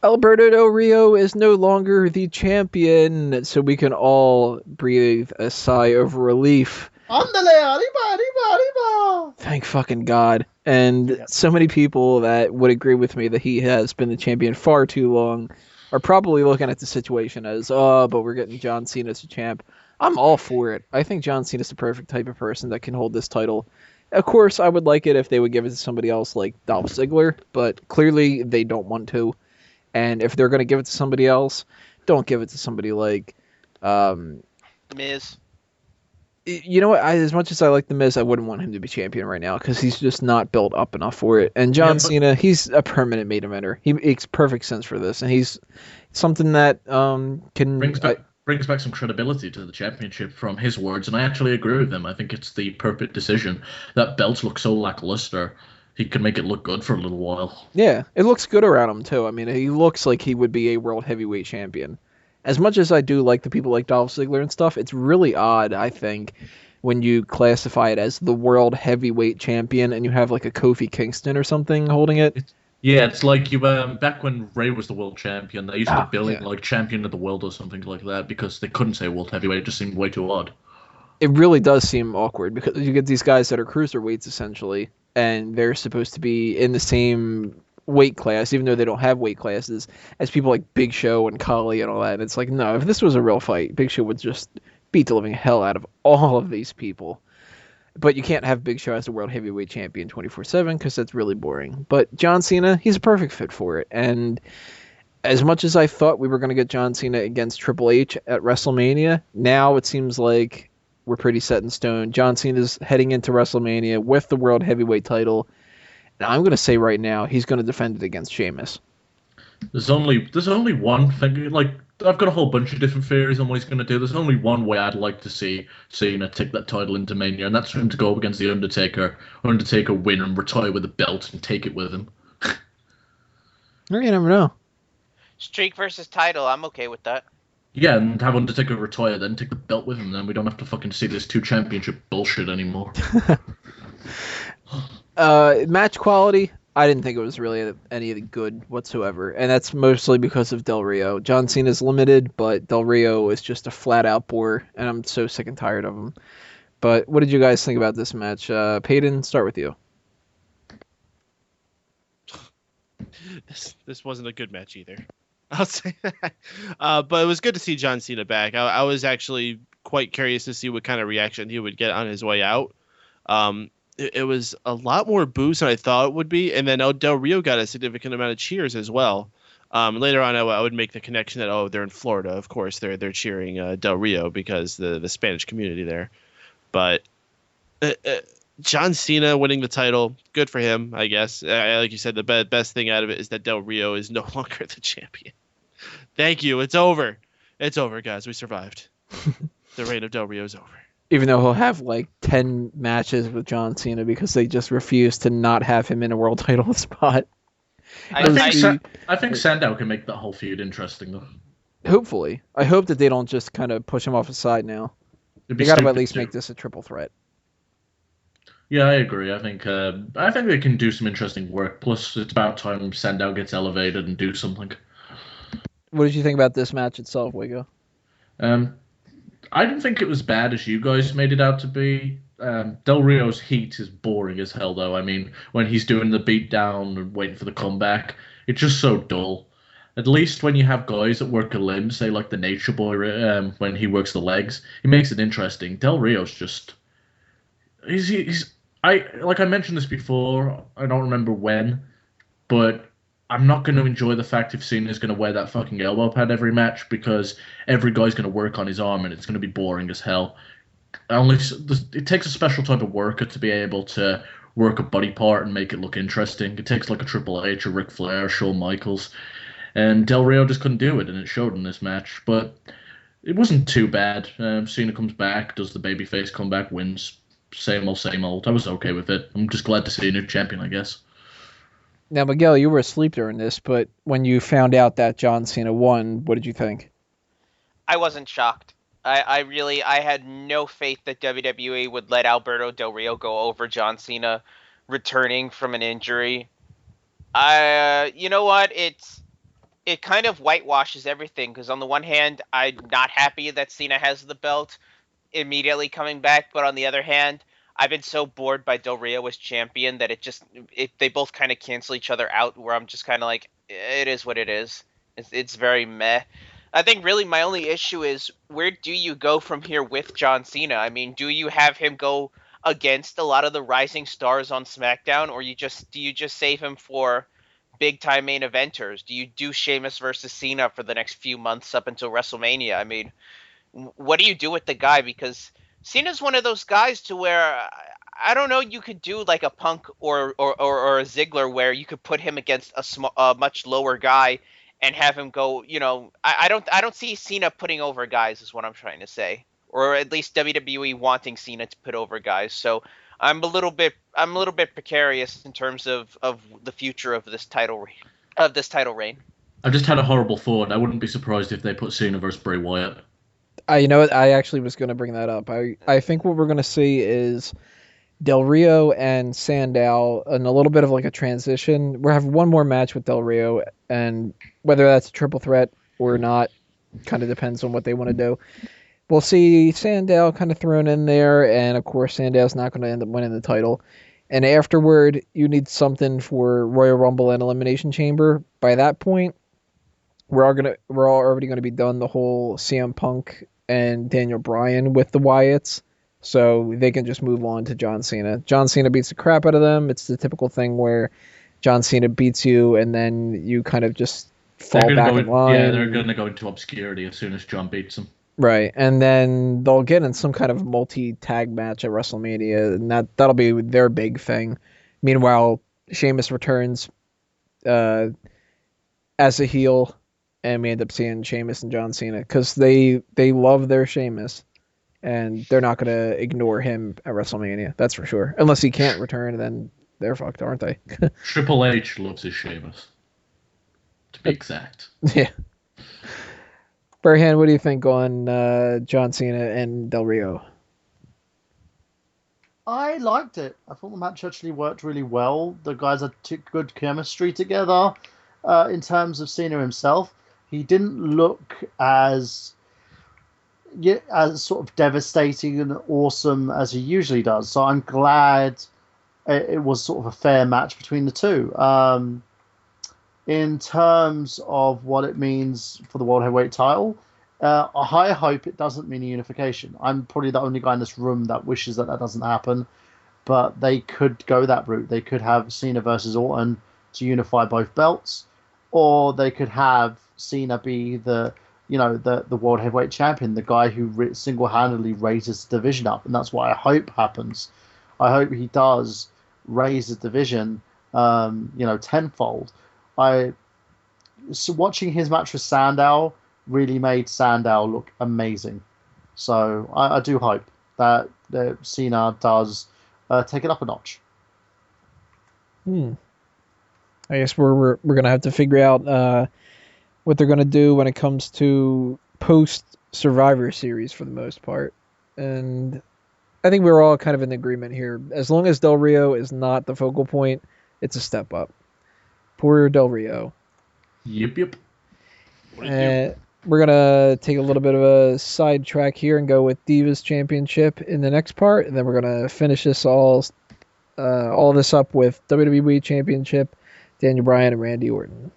Alberto Del Rio is no longer the champion, so we can all breathe a sigh of relief. Ándale, arriba, arriba, arriba. Thank fucking God. And Yeah. so many people that would agree with me that he has been the champion far too long are probably looking at the situation as, oh, but we're getting John Cena as a champ. I'm all for it. I think John Cena's the perfect type of person that can hold this title. Of course, I would like it if they would give it to somebody else like Dolph Ziggler, but clearly they don't want to. And if they're going to give it to somebody else, don't give it to somebody like um, Miz. you know what? As much as I like the Miz, I wouldn't want him to be champion right now because he's just not built up enough for it. And Yeah, John but Cena, he's a permanent main eventer. He makes perfect sense for this, and he's something that can. brings back some credibility to the championship from his words, and I actually agree with him. I think it's the perfect decision. That belt looks so lackluster. He can make it look good for a little while. Yeah, it looks good around him too. I mean, he looks like he would be a world heavyweight champion. As much as I do like the people like Dolph Ziggler and stuff, it's really odd, I think, when you classify it as the world heavyweight champion and you have like a Kofi Kingston or something holding it. Yeah, it's like you back when Ray was the world champion, they used to Ah, bill him yeah. like champion of the world or something like that because they couldn't say world heavyweight. It just seemed way too odd. It really does seem awkward because you get these guys that are cruiserweights essentially, and they're supposed to be in the same weight class, even though they don't have weight classes, as people like Big Show and Khali and all that. And it's like, no, if this was a real fight, Big Show would just beat the living hell out of all of these people. But you can't have Big Show as a world heavyweight champion 24/7 because that's really boring. But John Cena, he's a perfect fit for it. And as much as I thought we were going to get John Cena against Triple H at WrestleMania, now it seems like we're pretty set in stone. John Cena's heading into WrestleMania with the World Heavyweight title. And I'm going to say right now, he's going to defend it against Sheamus. There's only one thing. Like I've got a whole bunch of different theories on what he's going to do. There's only one way I'd like to see Cena take that title into Mania, and that's for him to go up against the Undertaker. Undertaker win and retire with the belt and take it with him. You never know. Streak versus title. I'm okay with that. Yeah, and have Undertaker retire, then take the belt with him. Then we don't have to fucking see this two championship bullshit anymore. Match quality, I didn't think it was really any good whatsoever, and that's mostly because of Del Rio. John Cena's limited, but Del Rio is just a flat out bore, and I'm so sick and tired of him. But what did you guys think about this match? Peyton, start with you. This wasn't a good match either. I'll say that. But it was good to see John Cena back. I was actually quite curious to see what kind of reaction he would get on his way out. It was a lot more boos than I thought it would be, and then Del Rio got a significant amount of cheers as well. Later on, I would make the connection that they're in Florida, of course they're cheering Del Rio because the Spanish community there. But John Cena winning the title, good for him, I guess. Like you said, the best thing out of it is that Del Rio is no longer the champion. Thank you. It's over. It's over, guys. We survived. The reign of Del Rio is over. Even though he'll have like 10 matches with John Cena because they just refuse to not have him in a world title spot. I, I think I, I think Sandow can make that whole feud interesting though. Hopefully. I hope that they don't just kind of push him off the side now. It'd They be got to at stupid least to. make this a triple threat. Yeah, I agree. I think they can do some interesting work. Plus, it's about time Sandow gets elevated and do something. What did you think about this match itself, Wigo? Um, I didn't think it was bad as you guys made it out to be. Del Rio's heat is boring as hell, though. I mean, when he's doing the beatdown and waiting for the comeback, it's just so dull. At least when you have guys that work a limb, say like the Nature Boy, when he works the legs, he makes it interesting. Del Rio's just he's I mentioned this before. I don't remember when, but I'm not going to enjoy the fact if Cena's going to wear that fucking elbow pad every match because every guy's going to work on his arm and it's going to be boring as hell. It takes a special type of worker to be able to work a body part and make it look interesting. It takes like a Triple H, a Ric Flair, Shawn Michaels, and Del Rio just couldn't do it, and it showed in this match. But it wasn't too bad. Cena comes back, does the babyface comeback, wins. Same old, same old. I was okay with it. I'm just glad to see a new champion, I guess. Now, Miguel, you were asleep during this, but when you found out that John Cena won, what did you think? I wasn't shocked. I had no faith that WWE would let Alberto Del Rio go over John Cena returning from an injury. You know what? it kind of whitewashes everything because on the one hand, I'm not happy that Cena has the belt immediately coming back, but on the other hand, I've been so bored by Del Rio as champion that they both kind of cancel each other out. Where I'm just kind of like, it is what it is. It's very meh. I think really my only issue is where do you go from here with John Cena? I mean, do you have him go against a lot of the rising stars on SmackDown, or do you just save him for big time main eventers? Do you do Sheamus versus Cena for the next few months up until WrestleMania? I mean, what do you do with the guy? Because Cena's one of those guys to where I don't know. You could do like a Punk or a Ziggler where you could put him against a much lower guy and have him go. You know, I don't see Cena putting over guys is what I'm trying to say, or at least WWE wanting Cena to put over guys. So I'm a little bit precarious in terms of the future of this title reign. I just had a horrible thought. I wouldn't be surprised if they put Cena versus Bray Wyatt. You know what? I actually was going to bring that up. I think what we're going to see is Del Rio and Sandow in a little bit of like a transition. We'll have one more match with Del Rio, and whether that's a triple threat or not kind of depends on what they want to do. We'll see Sandow kind of thrown in there, and of course Sandow's not going to end up winning the title. And afterward, you need something for Royal Rumble and Elimination Chamber. By that point, we're already going to be done the whole CM Punk and Daniel Bryan with the Wyatts, so they can just move on to John Cena. John Cena beats the crap out of them. It's the typical thing where John Cena beats you, and then you kind of just fall back in line. Yeah, they're going to go into obscurity as soon as John beats them. Right, and then they'll get in some kind of multi-tag match at WrestleMania, and that'll be their big thing. Meanwhile, Sheamus returns as a heel, and we end up seeing Sheamus and John Cena because they love their Sheamus, and they're not going to ignore him at WrestleMania. That's for sure. Unless he can't return, then they're fucked, aren't they? Triple H loves his Sheamus, to be exact. Yeah. Burhan, what do you think on John Cena and Del Rio? I liked it. I thought the match actually worked really well. The guys had good chemistry together. In terms of Cena himself, he didn't look as sort of devastating and awesome as he usually does. So I'm glad it was sort of a fair match between the two. In terms of what it means for the World Heavyweight title, I hope it doesn't mean a unification. I'm probably the only guy in this room that wishes that doesn't happen, but they could go that route. They could have Cena versus Orton to unify both belts, or they could have Cena be the World Heavyweight Champion, the guy who single-handedly raises the division up, and that's what I hope happens. I hope he does raise the division, tenfold. So watching his match with Sandow really made Sandow look amazing. So I do hope that Cena does take it up a notch. I guess we're gonna have to figure out what they're gonna do when it comes to post Survivor Series for the most part, and I think we're all kind of in agreement here. As long as Del Rio is not the focal point, it's a step up. Poor Del Rio. Yep. We're gonna take a little bit of a sidetrack here and go with Divas Championship in the next part, and then we're gonna finish this all this up with WWE Championship, Daniel Bryan and Randy Orton.